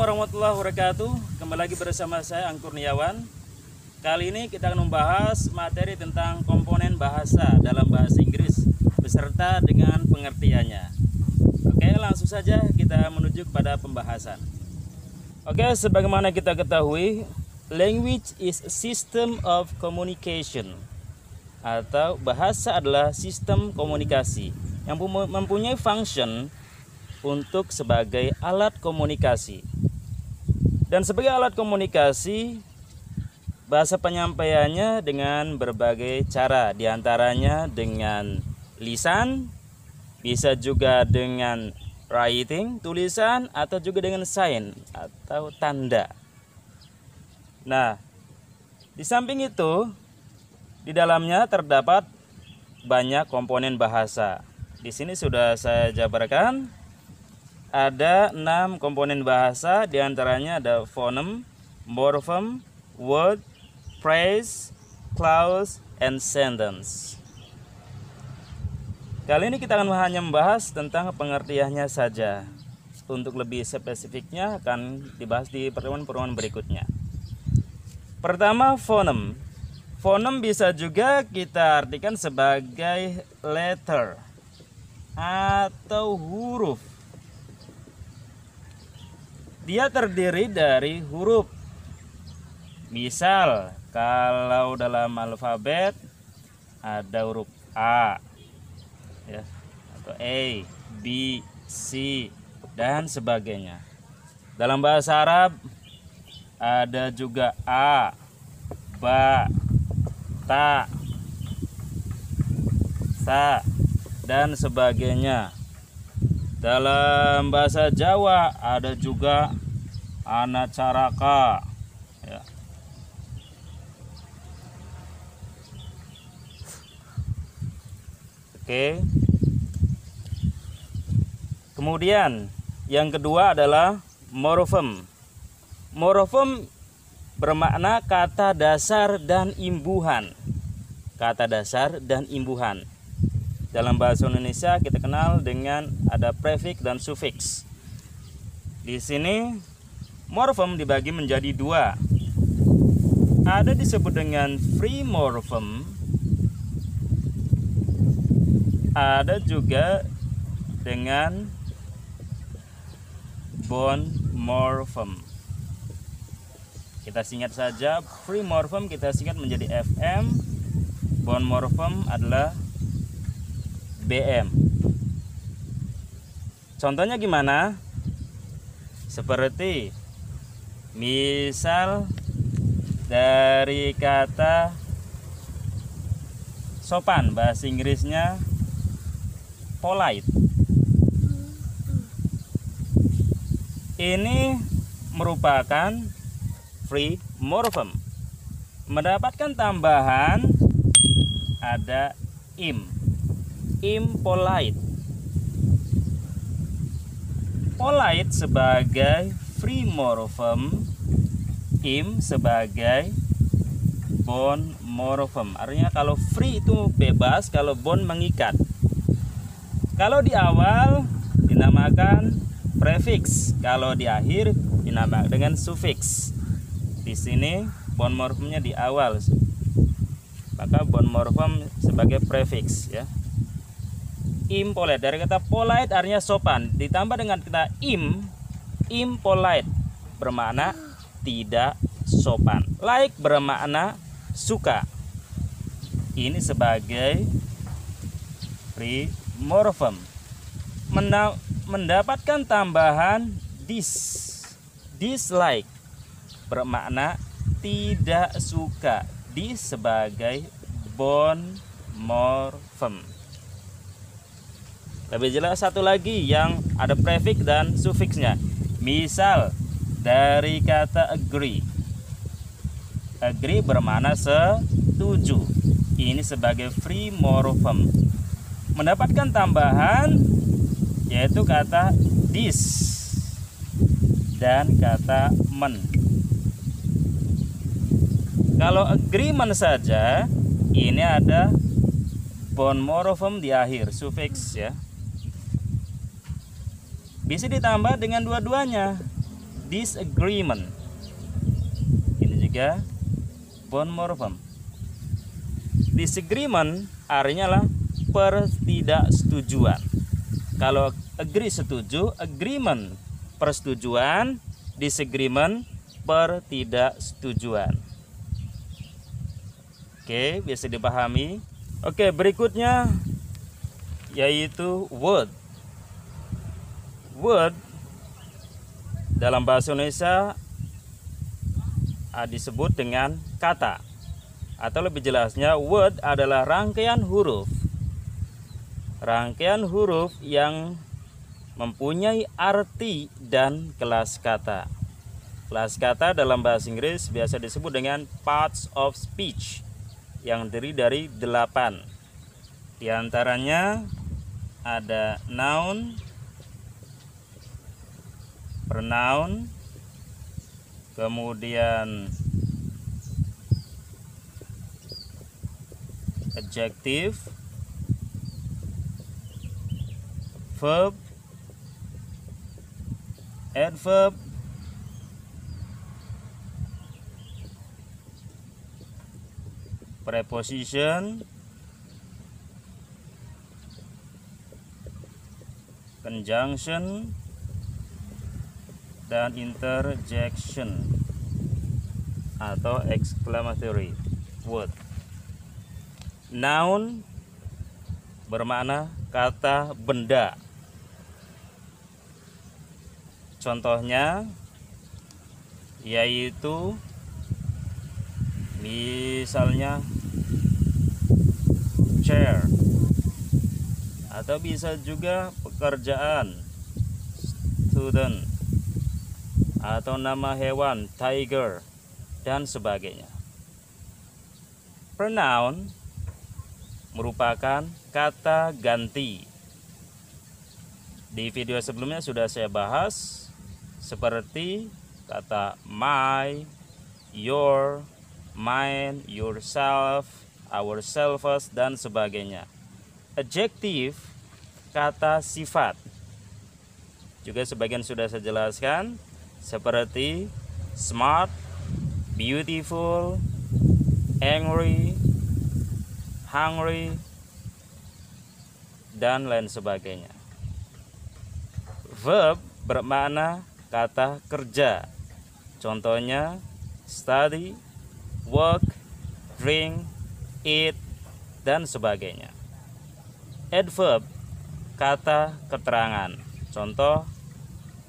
warahmatullahi wabarakatuh. Kembali lagi bersama saya Ang Kurniawan. Kali ini kita akan membahas materi tentang komponen bahasa dalam bahasa Inggris beserta dengan pengertiannya. Oke, langsung saja kita menuju kepada pembahasan. Oke, sebagaimana kita ketahui, language is a system of communication, atau bahasa adalah sistem komunikasi yang mempunyai function untuk sebagai alat komunikasi. Dan sebagai alat komunikasi, bahasa penyampaiannya dengan berbagai cara, diantaranya dengan lisan, bisa juga dengan writing, tulisan, atau juga dengan sign atau tanda. Nah, di samping itu, di dalamnya terdapat banyak komponen bahasa. Di sini sudah saya jabarkan. Ada 6 komponen bahasa, diantaranya ada phoneme, morpheme, word, phrase, clause, and sentence. Kali ini kita akan hanya membahas tentang pengertiannya saja. Untuk lebih spesifiknya akan dibahas di pertemuan-pertemuan berikutnya. Pertama, phoneme. Phoneme bisa juga kita artikan sebagai letter atau huruf. Dia terdiri dari huruf. Misal, kalau dalam alfabet ada huruf A, ya, atau A, B, C, dan sebagainya. Dalam bahasa Arab ada juga A, Ba, Ta, Sa, dan sebagainya. Dalam bahasa Jawa ada juga anacaraka, ya. Oke. Kemudian yang kedua adalah morfem. Morfem bermakna kata dasar dan imbuhan. Kata dasar dan imbuhan. Dalam bahasa Indonesia kita kenal dengan ada prefiks dan sufiks. Di sini morfem dibagi menjadi 2. Ada disebut dengan free morphem, ada juga dengan bond morphem. Kita singkat saja, free morphem kita singkat menjadi FM, bond morphem adalah BM. Contohnya gimana? Seperti misal dari kata sopan, bahasa Inggrisnya polite. Ini merupakan free morphem. Mendapatkan tambahan ada impolite. Polite sebagai free morphem, sebagai bond morphem. Artinya kalau free itu bebas, kalau bond mengikat. Kalau di awal dinamakan prefiks, kalau di akhir dinamakan dengan sufiks. Di sini bond morphemnya di awal, maka bond morphem sebagai prefiks, ya. Impolite, dari kata polite artinya sopan, ditambah dengan kata impolite bermakna tidak sopan. Like bermakna suka. Ini sebagai free morphem. Mendapatkan tambahan dislike bermakna tidak suka. Sebagai bond morphem. Lebih jelas satu lagi yang ada prefiks dan sufiksnya. Misal dari kata agree. Agree bermakna setuju. Ini sebagai free morphem. Mendapatkan tambahan yaitu kata dis dan kata men. Kalau agreement saja, ini ada bond morphem di akhir, sufiks, ya. Bisa ditambah dengan dua-duanya, disagreement. Ini juga bone morphem. Disagreement artinya lah pertidaksetujuan. Kalau agree setuju, agreement persetujuan, disagreement pertidaksetujuan. Oke, bisa dipahami. Oke, berikutnya yaitu word. Word dalam bahasa Indonesia disebut dengan kata. Atau lebih jelasnya, word adalah rangkaian huruf. Rangkaian huruf yang mempunyai arti dan kelas kata. Kelas kata dalam bahasa Inggris biasa disebut dengan parts of speech, yang terdiri dari 8. Di antaranya ada noun, pronoun, kemudian adjective, verb, adverb, preposition, conjunction, dan interjection atau exclamatory word. Noun bermakna kata benda. Contohnya yaitu misalnya chair, atau bisa juga pekerjaan, student, atau nama hewan, tiger, dan sebagainya. Pronoun merupakan kata ganti. Di video sebelumnya sudah saya bahas, seperti kata my, your, mine, yourself, ourselves, dan sebagainya. Adjective, kata sifat, juga sebagian sudah saya jelaskan, seperti smart, beautiful, angry, hungry, dan lain sebagainya. Verb bermakna kata kerja. Contohnya study, work, drink, eat, dan sebagainya. Adverb kata keterangan. Contoh,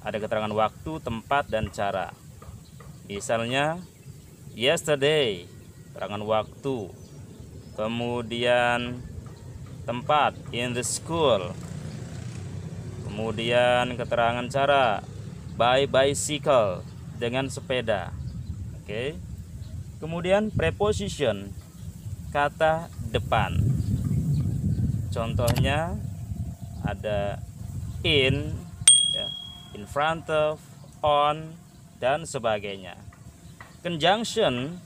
ada keterangan waktu, tempat, dan cara. Misalnya yesterday, keterangan waktu. Kemudian tempat, in the school. Kemudian keterangan cara, by bicycle, dengan sepeda. Oke. Kemudian preposition, kata depan. Contohnya ada in, ya, in front of, on, dan sebagainya. Conjunction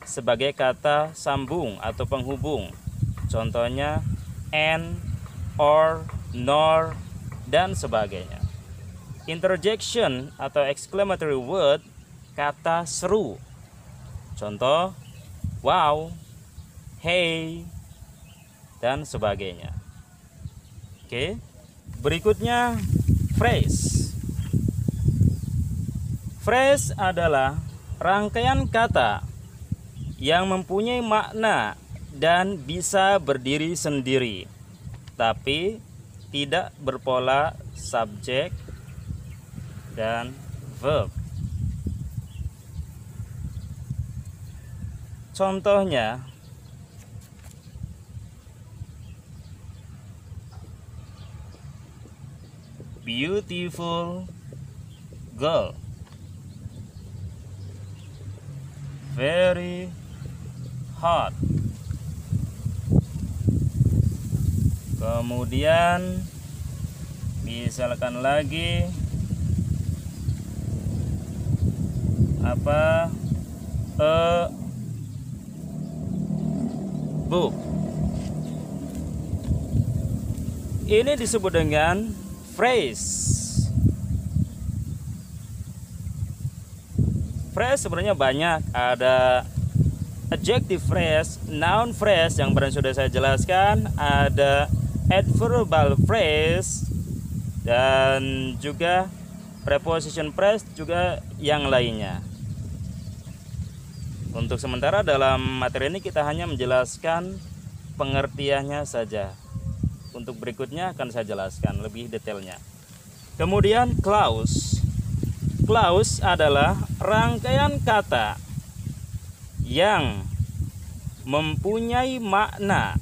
sebagai kata sambung atau penghubung. Contohnya and, or, nor, dan sebagainya. Interjection atau exclamatory word, kata seru. Contoh wow, hey, dan sebagainya. Oke. Berikutnya phrase. Phrase adalah rangkaian kata yang mempunyai makna dan bisa berdiri sendiri, tapi tidak berpola subjek dan verb. Contohnya beautiful girl, very hot. Kemudian misalkan lagi apa, a book. Ini disebut dengan phrase. Phrase sebenarnya banyak, ada adjective phrase, noun phrase yang baru sudah saya jelaskan, ada adverbial phrase, dan juga preposition phrase juga yang lainnya. Untuk sementara dalam materi ini kita hanya menjelaskan pengertiannya saja. Untuk berikutnya akan saya jelaskan lebih detailnya. Kemudian clause. Clause adalah rangkaian kata yang mempunyai makna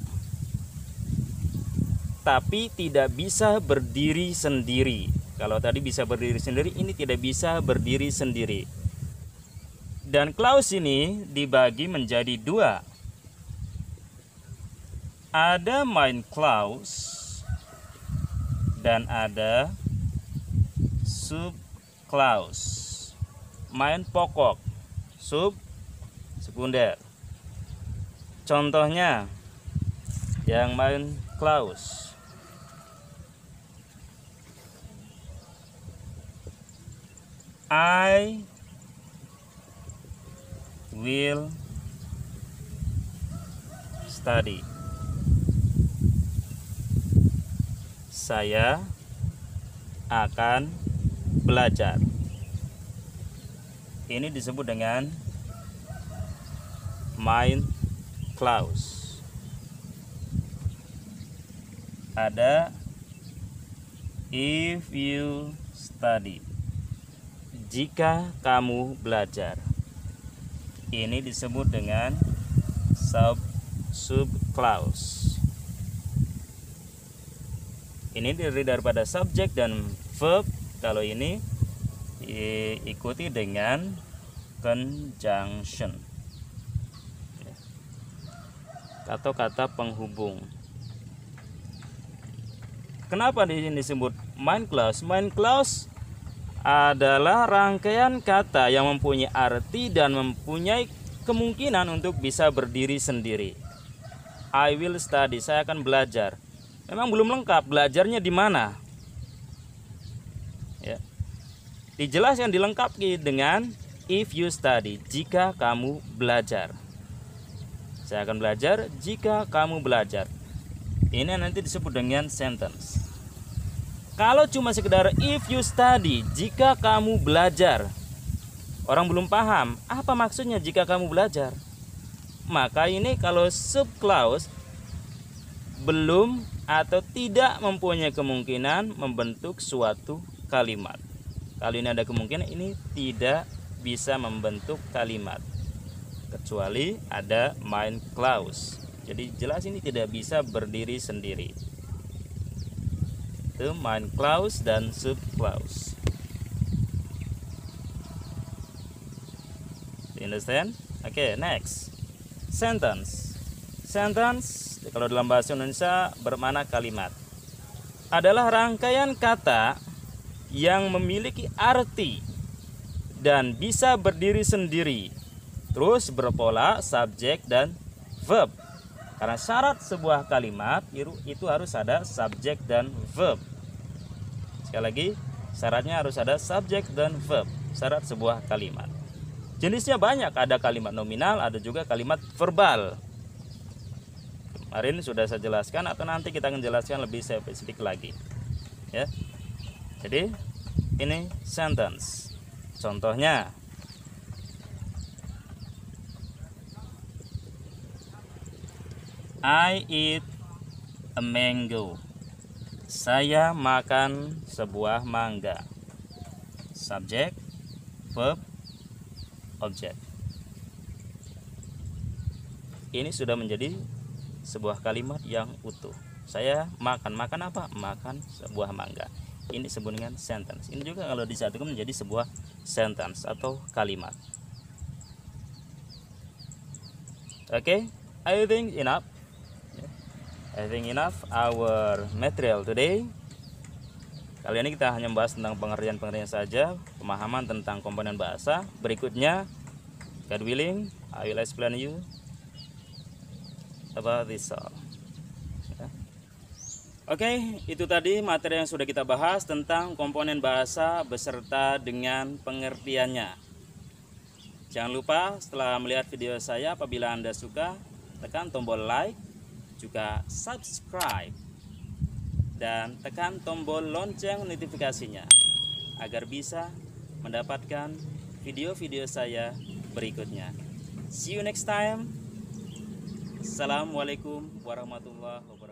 tapi tidak bisa berdiri sendiri. Kalau tadi bisa berdiri sendiri, ini tidak bisa berdiri sendiri. Dan clause ini dibagi menjadi dua. Ada main clause dan ada sub clause. Main pokok, sub sekunder. Contohnya yang main clause. I will study. Saya akan belajar. Ini disebut dengan main clause. Ada if you study. Jika kamu belajar. Ini disebut dengan sub clause. Ini terdiri daripada subjek dan verb. Kalau ini diikuti dengan conjunction atau kata penghubung. Kenapa di sini disebut main clause? Main clause adalah rangkaian kata yang mempunyai arti dan mempunyai kemungkinan untuk bisa berdiri sendiri. I will study, saya akan belajar. Memang belum lengkap, belajarnya di mana? Ya. Dijelaskan, dilengkapi dengan if you study, jika kamu belajar. Saya akan belajar jika kamu belajar. Ini nanti disebut dengan sentence. Kalau cuma sekedar if you study, jika kamu belajar, orang belum paham apa maksudnya jika kamu belajar. Maka ini kalau sub clause belum atau tidak mempunyai kemungkinan membentuk suatu kalimat. Kalau ini ada kemungkinan, ini tidak bisa membentuk kalimat kecuali ada main clause. Jadi jelas ini tidak bisa berdiri sendiri. Itu main clause dan sub clause. You understand? Okay, next. Sentence. Sentence kalau dalam bahasa Indonesia bermakna kalimat. Adalah rangkaian kata yang memiliki arti dan bisa berdiri sendiri. Terus berpola subjek dan verb. Karena syarat sebuah kalimat itu harus ada subjek dan verb. Sekali lagi, syaratnya harus ada subjek dan verb. Syarat sebuah kalimat. Jenisnya banyak, ada kalimat nominal, ada juga kalimat verbal. Kemarin sudah saya jelaskan, atau nanti kita akan jelaskan lebih spesifik lagi. Ya. Jadi ini sentence. Contohnya, I eat a mango. Saya makan sebuah mangga. Subjek, verb, objek. Ini sudah menjadi sebuah kalimat yang utuh. Saya makan apa? Makan sebuah mangga. Ini disebut dengan sentence. Ini juga kalau disatukan menjadi sebuah sentence atau kalimat. Okay, I think enough. I think enough our material today. Kali ini kita hanya membahas tentang pengertian-pengertian saja, pemahaman tentang komponen bahasa. Berikutnya, God willing, I will explain you about this all. Oke, itu tadi materi yang sudah kita bahas tentang komponen bahasa beserta dengan pengertiannya. Jangan lupa setelah melihat video saya, apabila Anda suka, tekan tombol like, juga subscribe, dan tekan tombol lonceng notifikasinya agar bisa mendapatkan video-video saya berikutnya. See you next time. Assalamualaikum warahmatullahi wabarakatuh.